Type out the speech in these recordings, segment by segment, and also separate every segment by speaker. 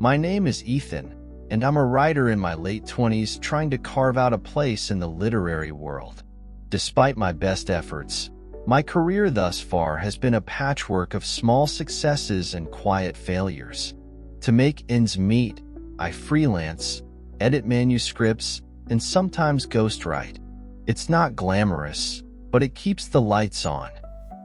Speaker 1: My name is Ethan, and I'm a writer in my late 20s trying to carve out a place in the literary world. Despite my best efforts, my career thus far has been a patchwork of small successes and quiet failures. To make ends meet, I freelance, edit manuscripts, and sometimes ghostwrite. It's not glamorous, but it keeps the lights on.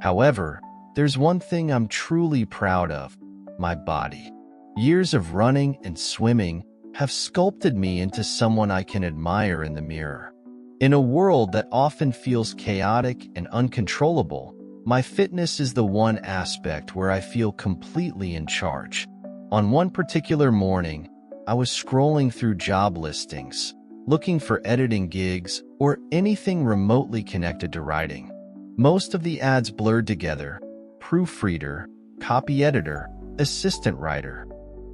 Speaker 1: However, there's one thing I'm truly proud of: my body. Years of running and swimming have sculpted me into someone I can admire in the mirror. In a world that often feels chaotic and uncontrollable, my fitness is the one aspect where I feel completely in charge. On one particular morning, I was scrolling through job listings, looking for editing gigs or anything remotely connected to writing. Most of the ads blurred together: proofreader, copy editor, assistant writer.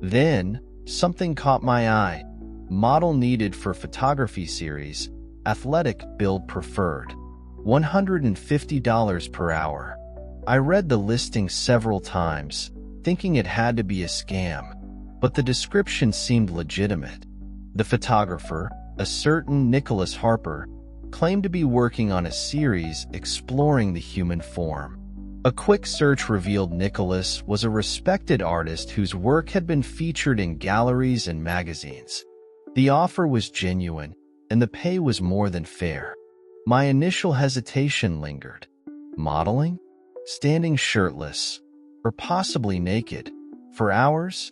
Speaker 1: Then, something caught my eye: model needed for photography series, athletic build preferred, $150 per hour. I read the listing several times, thinking it had to be a scam, but the description seemed legitimate. The photographer, a certain Nicholas Harper, claimed to be working on a series exploring the human form. A quick search revealed Nicholas was a respected artist whose work had been featured in galleries and magazines. The offer was genuine, and the pay was more than fair. My initial hesitation lingered. Modeling? Standing shirtless? Or possibly naked? For hours?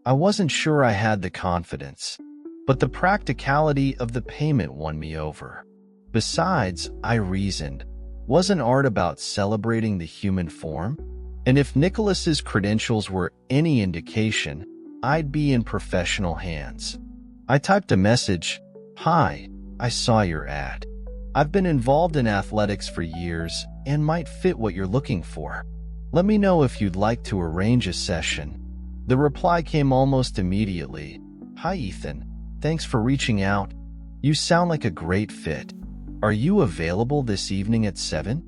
Speaker 1: I wasn't sure I had the confidence, but the practicality of the payment won me over. Besides, I reasoned, wasn't art about celebrating the human form? And if Nicholas's credentials were any indication, I'd be in professional hands. I typed a message: "Hi, I saw your ad. I've been involved in athletics for years and might fit what you're looking for. Let me know if you'd like to arrange a session." The reply came almost immediately: "Hi Ethan, thanks for reaching out. You sound like a great fit. Are you available this evening at 7?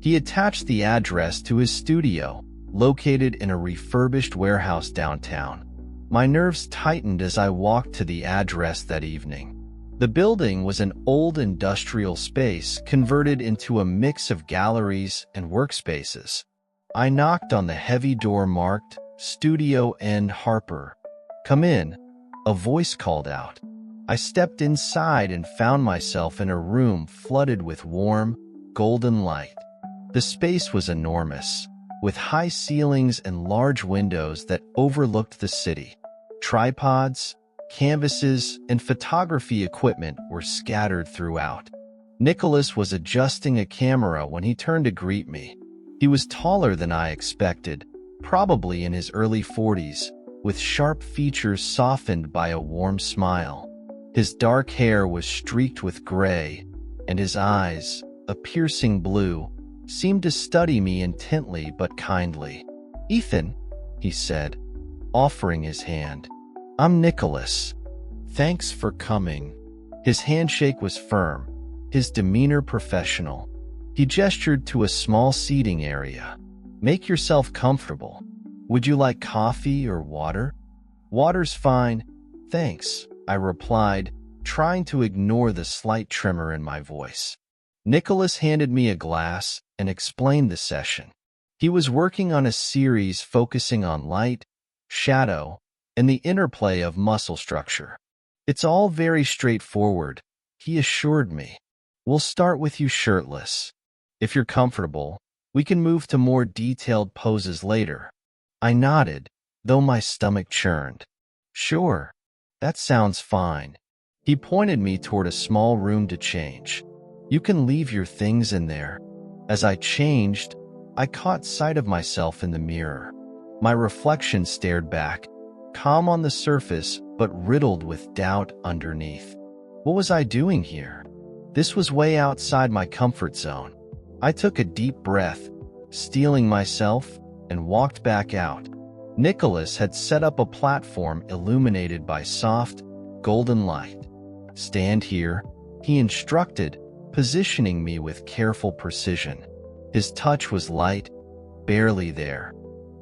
Speaker 1: He attached the address to his studio, located in a refurbished warehouse downtown. My nerves tightened as I walked to the address that evening. The building was an old industrial space converted into a mix of galleries and workspaces. I knocked on the heavy door marked Studio N. Harper. "Come in," a voice called out. I stepped inside and found myself in a room flooded with warm, golden light. The space was enormous, with high ceilings and large windows that overlooked the city. Tripods, canvases, and photography equipment were scattered throughout. Nicholas was adjusting a camera when he turned to greet me. He was taller than I expected, probably in his early 40s, with sharp features softened by a warm smile. His dark hair was streaked with gray, and his eyes, a piercing blue, seemed to study me intently but kindly. "Ethan," he said, offering his hand. "I'm Nicholas. Thanks for coming." His handshake was firm, his demeanor professional. He gestured to a small seating area. "Make yourself comfortable. Would you like coffee or water?" "Water's fine, thanks," I replied, trying to ignore the slight tremor in my voice. Nicholas handed me a glass and explained the session. He was working on a series focusing on light, shadow, and the interplay of muscle structure. "It's all very straightforward," he assured me. "We'll start with you shirtless. If you're comfortable, we can move to more detailed poses later." I nodded, though my stomach churned. "Sure. That sounds fine." He pointed me toward a small room to change. "You can leave your things in there." As I changed, I caught sight of myself in the mirror. My reflection stared back, calm on the surface but riddled with doubt underneath. What was I doing here? This was way outside my comfort zone. I took a deep breath, steeling myself, and walked back out. Nicholas had set up a platform illuminated by soft, golden light. "Stand here," he instructed, positioning me with careful precision. His touch was light, barely there,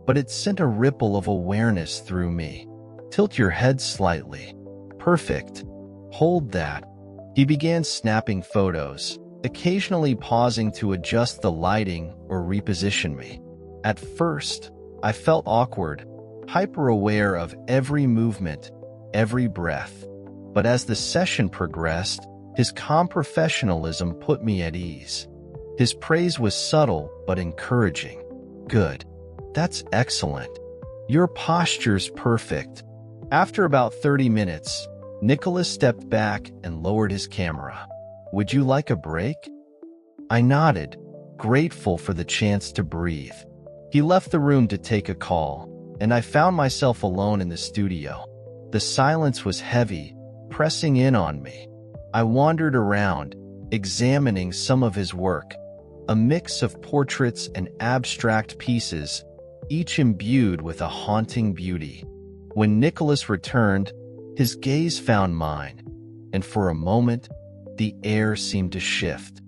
Speaker 1: but it sent a ripple of awareness through me. Tilt your head slightly. Perfect. Hold that. He began snapping photos, occasionally pausing to adjust the lighting or reposition me. At first, I felt awkward, hyper-aware of every movement, every breath. But as the session progressed, his calm professionalism put me at ease. His praise was subtle but encouraging. Good. That's excellent. Your posture's perfect. After about 30 minutes, Nicholas stepped back and lowered his camera. Would you like a break? I nodded, grateful for the chance to breathe. He left the room to take a call, and I found myself alone in the studio. The silence was heavy, pressing in on me. I wandered around, examining some of his work, a mix of portraits and abstract pieces, each imbued with a haunting beauty. When Nicholas returned, his gaze found mine, and for a moment, the air seemed to shift.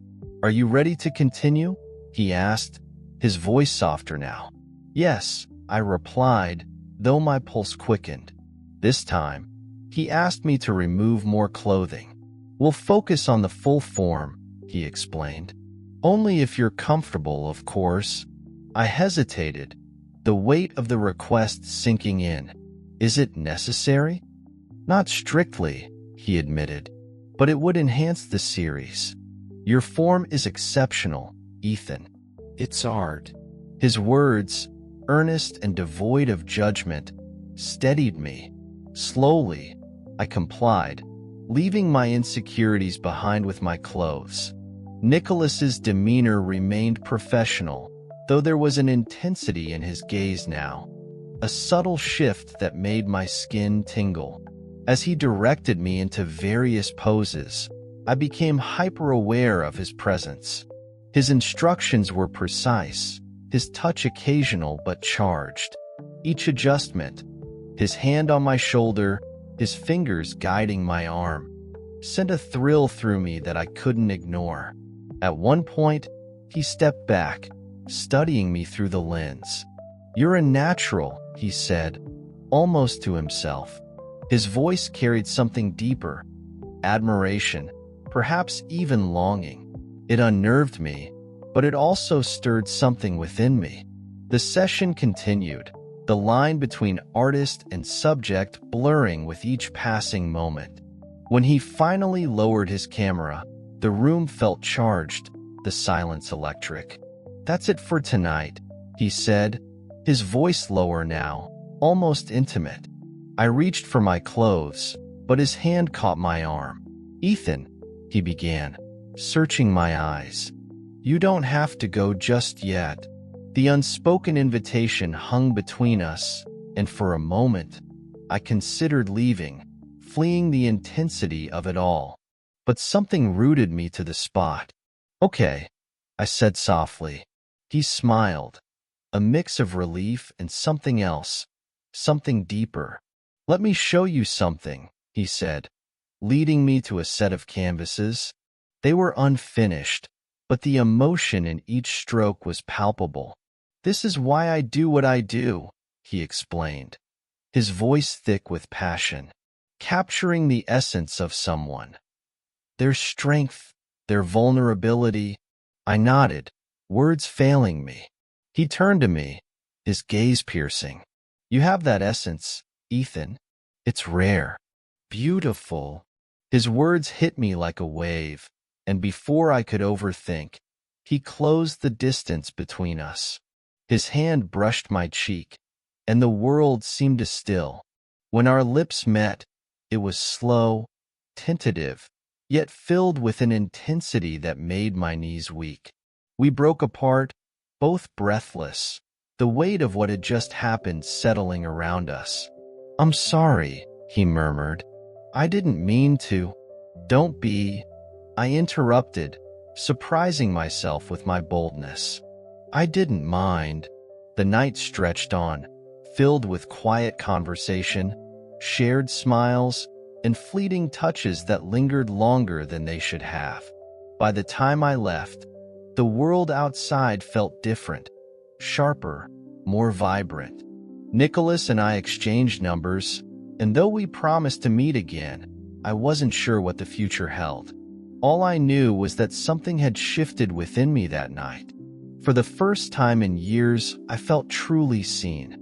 Speaker 1: Are you ready to continue? He asked, his voice softer now. Yes, I replied, though my pulse quickened. This time, he asked me to remove more clothing. We'll focus on the full form, he explained. Only if you're comfortable, of course. I hesitated, the weight of the request sinking in. Is it necessary? Not strictly, he admitted, but it would enhance the series. Your form is exceptional, Ethan. It's art. His words, earnest and devoid of judgment, steadied me. Slowly, I complied, leaving my insecurities behind with my clothes. Nicholas's demeanor remained professional, though there was an intensity in his gaze now, a subtle shift that made my skin tingle. As he directed me into various poses, I became hyper-aware of his presence. His instructions were precise, his touch occasional but charged. Each adjustment, his hand on my shoulder, his fingers guiding my arm, sent a thrill through me that I couldn't ignore. At one point, he stepped back, studying me through the lens. You're a natural, he said, almost to himself. His voice carried something deeper, admiration, perhaps even longing. It unnerved me, but it also stirred something within me. The session continued, the line between artist and subject blurring with each passing moment. When he finally lowered his camera, the room felt charged, the silence electric. That's it for tonight, he said, his voice lower now, almost intimate. I reached for my clothes, but his hand caught my arm. Ethan, he began, searching my eyes. You don't have to go just yet. The unspoken invitation hung between us, and for a moment, I considered leaving, fleeing the intensity of it all. But something rooted me to the spot. Okay, I said softly. He smiled, a mix of relief and something else, something deeper. Let me show you something, he said, leading me to a set of canvases. They were unfinished, but the emotion in each stroke was palpable. This is why I do what I do, he explained, his voice thick with passion, capturing the essence of someone. Their strength, their vulnerability. I nodded, words failing me. He turned to me, his gaze piercing. You have that essence, Ethan. It's rare. Beautiful. His words hit me like a wave, and before I could overthink, he closed the distance between us. His hand brushed my cheek, and the world seemed to still. When our lips met, it was slow, tentative, yet filled with an intensity that made my knees weak. We broke apart, both breathless, the weight of what had just happened settling around us. I'm sorry, he murmured. I didn't mean to. Don't be. I interrupted, surprising myself with my boldness. I didn't mind. The night stretched on, filled with quiet conversation, shared smiles, and fleeting touches that lingered longer than they should have. By the time I left, the world outside felt different, sharper, more vibrant. Nicholas and I exchanged numbers, And though we promised to meet again, I wasn't sure what the future held. All I knew was that something had shifted within me that night. For the first time in years, I felt truly seen,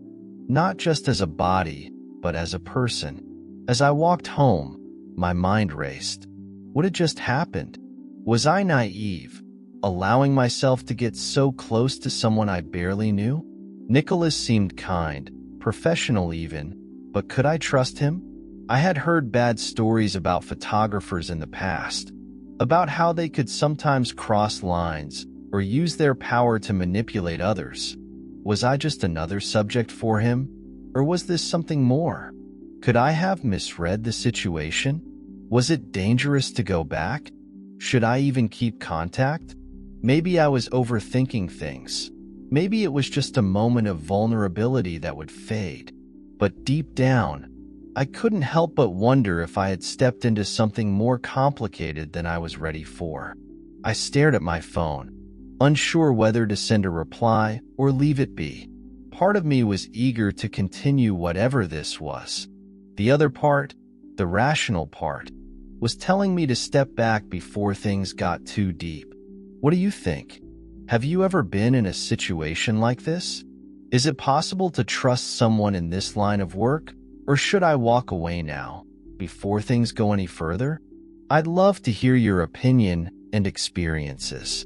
Speaker 1: not just as a body, but as a person. As I walked home, my mind raced. What had just happened? Was I naive, allowing myself to get so close to someone I barely knew? Nicholas seemed kind, professional even, but could I trust him? I had heard bad stories about photographers in the past, about how they could sometimes cross lines or use their power to manipulate others. Was I just another subject for him, or was this something more? Could I have misread the situation? Was it dangerous to go back? Should I even keep contact? Maybe I was overthinking things. Maybe it was just a moment of vulnerability that would fade. But deep down, I couldn't help but wonder if I had stepped into something more complicated than I was ready for. I stared at my phone, unsure whether to send a reply or leave it be. Part of me was eager to continue whatever this was. The other part, the rational part, was telling me to step back before things got too deep. What do you think? Have you ever been in a situation like this? Is it possible to trust someone in this line of work, or should I walk away now, before things go any further? I'd love to hear your opinion and experiences.